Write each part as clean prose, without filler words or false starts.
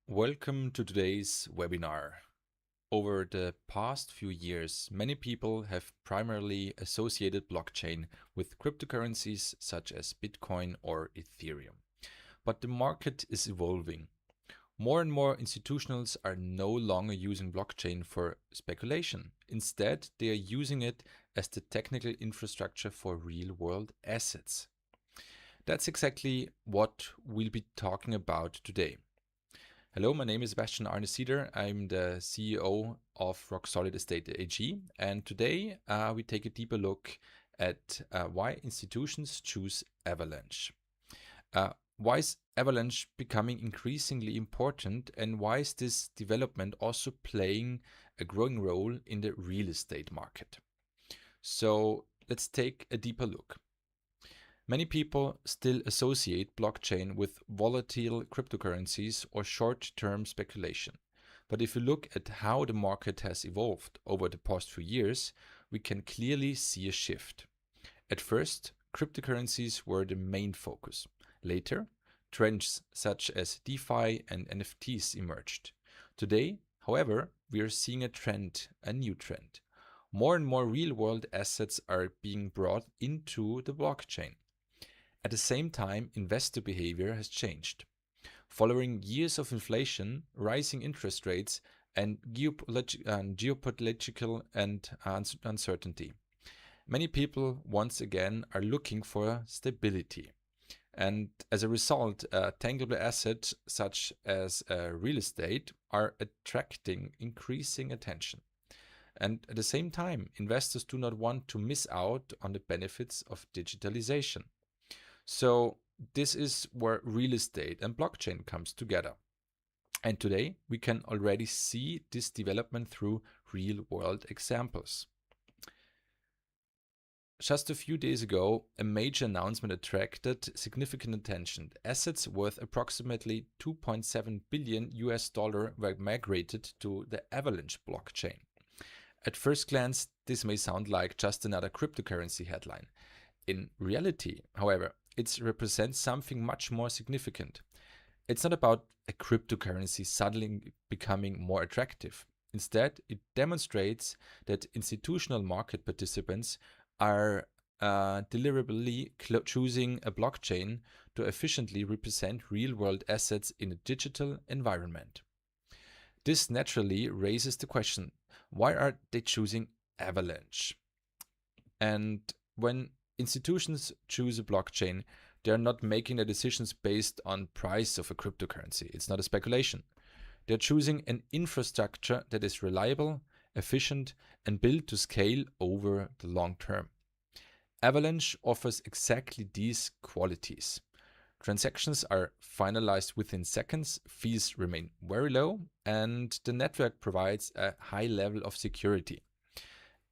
Welcome to today's webinar. Over the past few years, many people have primarily associated blockchain with cryptocurrencies such as Bitcoin or Ethereum. But the market is evolving. More and more institutionals are no longer using blockchain for speculation. Instead, they are using it as the technical infrastructure for real-world assets. That's exactly what we'll be talking about today. Hello, my name is Sebastian Arne Sieder. I'm the CEO of Rocksolid Estate AG, and today we take a deeper look at why institutions choose Avalanche. Why is Avalanche becoming increasingly important, and why is this development also playing a growing role in the real estate market? So let's take a deeper look. Many people still associate blockchain with volatile cryptocurrencies or short-term speculation. But if you look at how the market has evolved over the past few years, we can clearly see a shift. At first, cryptocurrencies were the main focus. Later, trends such as DeFi and NFTs emerged. Today, however, we are seeing a new trend. More and more real-world assets are being brought into the blockchain. At the same time, investor behavior has changed. Following years of inflation, rising interest rates, and geopolitical uncertainty, many people once again are looking for stability. And as a result, tangible assets such as real estate are attracting increasing attention. And at the same time, investors do not want to miss out on the benefits of digitalization. So this is where real estate and blockchain comes together. And today we can already see this development through real-world examples. Just a few days ago, a major announcement attracted significant attention. Assets worth approximately $2.7 billion were migrated to the Avalanche blockchain. At first glance, this may sound like just another cryptocurrency headline. In reality, however, it represents something much more significant. It's not about a cryptocurrency suddenly becoming more attractive. Instead, it demonstrates that institutional market participants are deliberately choosing a blockchain to efficiently represent real-world assets in a digital environment. This naturally raises the question, why are they choosing Avalanche? And when institutions choose a blockchain, they are not making their decisions based on price of a cryptocurrency. It's not a speculation. They're choosing an infrastructure that is reliable, efficient, and built to scale over the long term. Avalanche offers exactly these qualities. Transactions are finalized within seconds, fees remain very low, and the network provides a high level of security.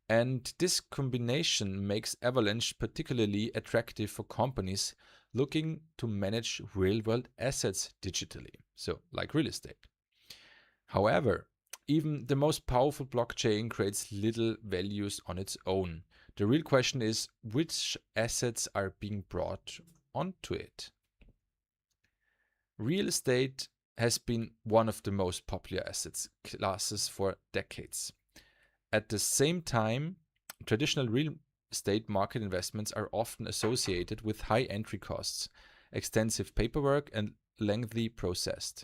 And this combination makes Avalanche particularly attractive for companies looking to manage real-world assets digitally, so like real estate. However, even the most powerful blockchain creates little values on its own. The real question is, which assets are being brought onto it? Real estate has been one of the most popular asset classes for decades. At the same time, traditional real estate market investments are often associated with high entry costs, extensive paperwork, and lengthy process.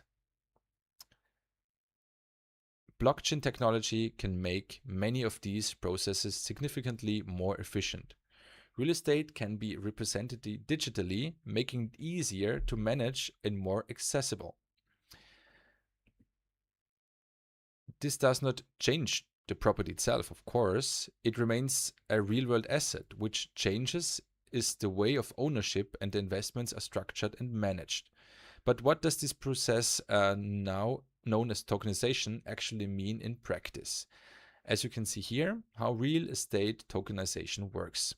Blockchain technology can make many of these processes significantly more efficient. Real estate can be represented digitally, making it easier to manage and more accessible. This does not change the property itself, of course. It remains a real-world asset. Which changes is the way of ownership and the investments are structured and managed. But what does this process, now known as tokenization, actually mean in practice? As you can see here, how real estate tokenization works.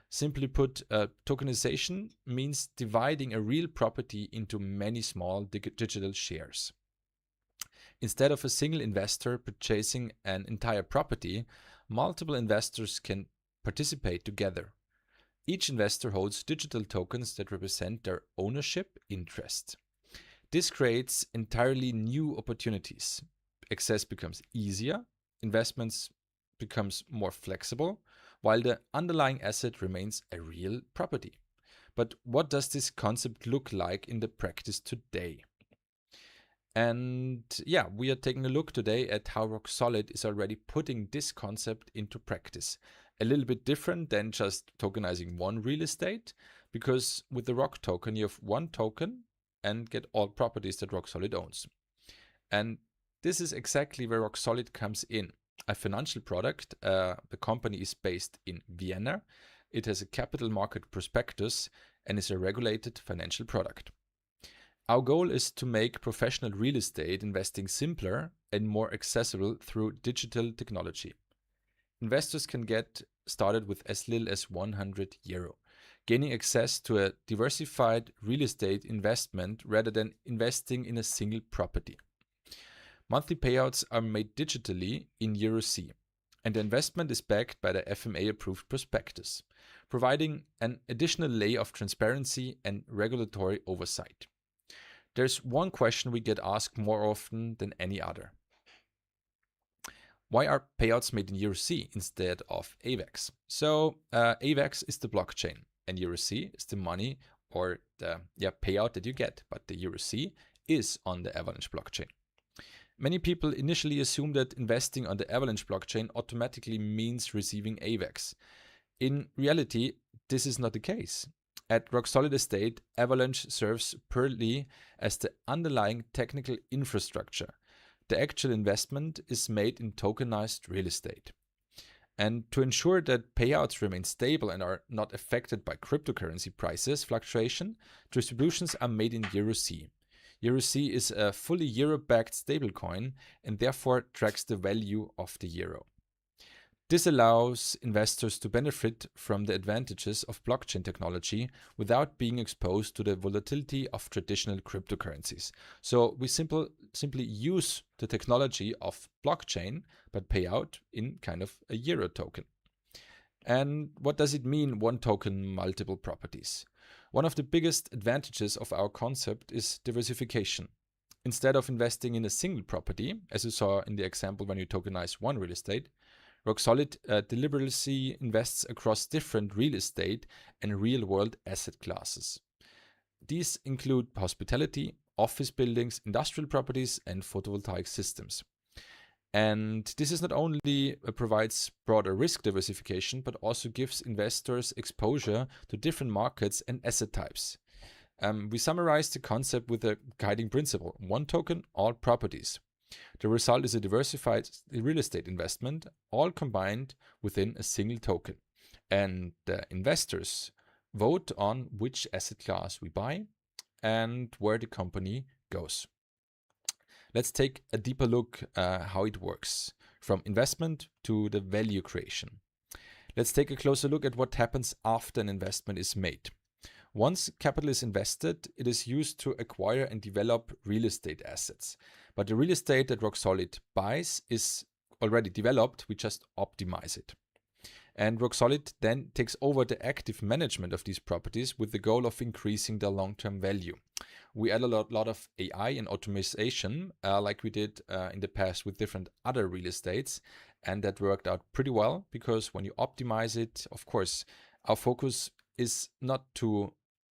Simply put, tokenization means dividing a real property into many small digital shares. Instead of a single investor purchasing an entire property, multiple investors can participate together. Each investor holds digital tokens that represent their ownership interest. This creates entirely new opportunities. Access becomes easier, investments becomes more flexible, while the underlying asset remains a real property. But what does this concept look like in the practice today? And yeah, we are taking a look today at how Rocksolid is already putting this concept into practice. A little bit different than just tokenizing one real estate, because with the Rock token, you have one token and get all properties that Rocksolid owns. And this is exactly where Rocksolid comes in. A financial product, the company is based in Vienna. It has a capital market prospectus and is a regulated financial product. Our goal is to make professional real estate investing simpler and more accessible through digital technology. Investors can get started with as little as €100, gaining access to a diversified real estate investment rather than investing in a single property. Monthly payouts are made digitally in EURC, and the investment is backed by the FMA-approved prospectus, providing an additional layer of transparency and regulatory oversight. There's one question we get asked more often than any other. Why are payouts made in EURC instead of AVAX? So AVAX is the blockchain and EURC is the money or the payout that you get, but the EURC is on the Avalanche blockchain. Many people initially assume that investing on the Avalanche blockchain automatically means receiving AVAX. In reality, this is not the case. At Rocksolid Estate, Avalanche serves purely as the underlying technical infrastructure. The actual investment is made in tokenized real estate. And to ensure that payouts remain stable and are not affected by cryptocurrency prices fluctuation, distributions are made in EURC. EURC is a fully euro-backed stablecoin and therefore tracks the value of the euro. This allows investors to benefit from the advantages of blockchain technology without being exposed to the volatility of traditional cryptocurrencies. So we simply use the technology of blockchain, but pay out in kind of a euro token. And what does it mean, one token, multiple properties? One of the biggest advantages of our concept is diversification. Instead of investing in a single property, as you saw in the example when you tokenize one real estate, Rocksolid deliberately invests across different real estate and real-world asset classes. These include hospitality, office buildings, industrial properties, and photovoltaic systems. And this is not only provides broader risk diversification, but also gives investors exposure to different markets and asset types. We summarize the concept with a guiding principle: one token, all properties. The result is a diversified real estate investment, all combined within a single token. And the investors vote on which asset class we buy and where the company goes. Let's take a deeper look how it works, from investment to the value creation. Let's take a closer look at what happens after an investment is made. Once capital is invested, it is used to acquire and develop real estate assets. But the real estate that Rocksolid buys is already developed, we just optimize it. And Rocksolid then takes over the active management of these properties with the goal of increasing their long-term value. We add a lot of AI and automation, like we did in the past with different other real estates, and that worked out pretty well, because when you optimize it, of course, our focus is not to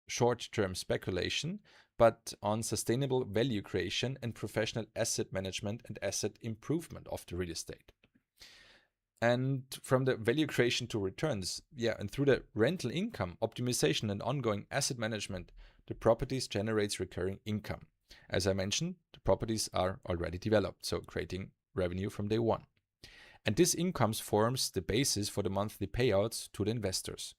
short-term speculation, but on sustainable value creation and professional asset management and asset improvement of the real estate. And from the value creation to returns, and through the rental income, optimization, and ongoing asset management, the properties generates recurring income. As I mentioned, the properties are already developed, so creating revenue from day one. And this income forms the basis for the monthly payouts to the investors.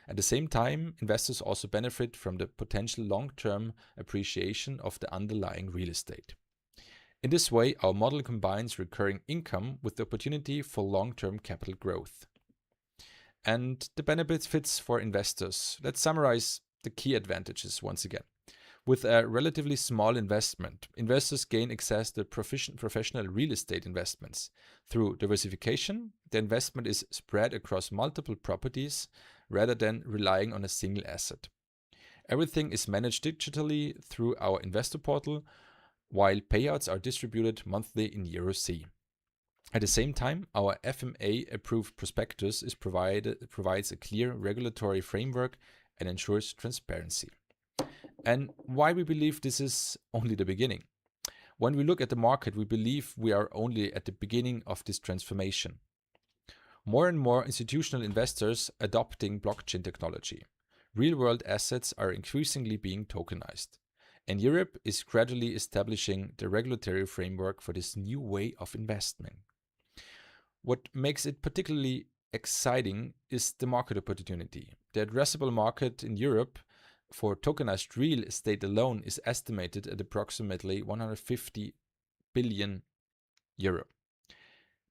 At the same time, investors also benefit from the potential long-term appreciation of the underlying real estate. In this way, our model combines recurring income with the opportunity for long-term capital growth. And the benefits for investors. Let's summarize the key advantages once again. With a relatively small investment, investors gain access to professional real estate investments. Through diversification, the investment is spread across multiple properties rather than relying on a single asset. Everything is managed digitally through our investor portal, while payouts are distributed monthly in EURC. At the same time, our FMA-approved prospectus provides a clear regulatory framework and ensures transparency. And why we believe this is only the beginning. When we look at the market, we believe we are only at the beginning of this transformation. More and more institutional investors adopting blockchain technology. Real-world assets are increasingly being tokenized. And Europe is gradually establishing the regulatory framework for this new way of investment. What makes it particularly exciting is the market opportunity. The addressable market in Europe for tokenized real estate alone is estimated at approximately 150 billion euro.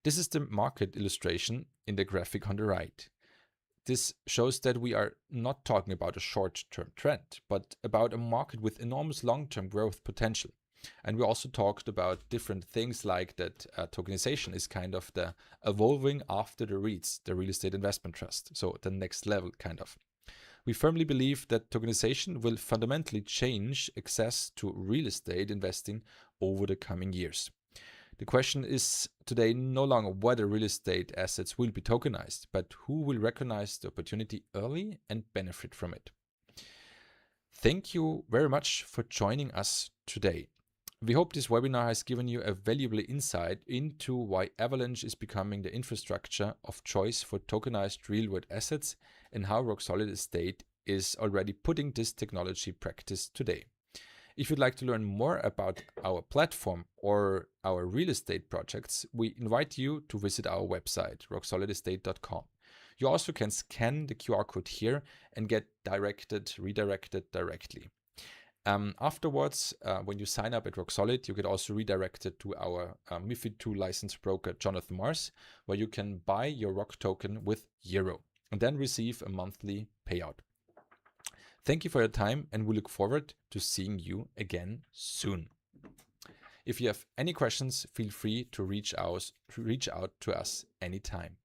This is the market illustration in the graphic on the right. This shows that we are not talking about a short-term trend, but about a market with enormous long-term growth potential. And we also talked about different things like that tokenization is kind of the evolving after the REITs, the real estate investment trust. So the next level kind of. We firmly believe that tokenization will fundamentally change access to real estate investing over the coming years. The question is today no longer whether real estate assets will be tokenized, but who will recognize the opportunity early and benefit from it. Thank you very much for joining us today. We hope this webinar has given you a valuable insight into why Avalanche is becoming the infrastructure of choice for tokenized real-world assets and how Rocksolid Estate is already putting this technology practice today. If you'd like to learn more about our platform or our real estate projects, we invite you to visit our website, rocksolidestate.com. You also can scan the QR code here and get redirected directly. Afterwards, when you sign up at Rocksolid, you get also redirected to our MiFID II licensed broker, Jonathan Mars, where you can buy your Rock token with Euro and then receive a monthly payout. Thank you for your time, and we look forward to seeing you again soon. If you have any questions, feel free to reach out to us anytime.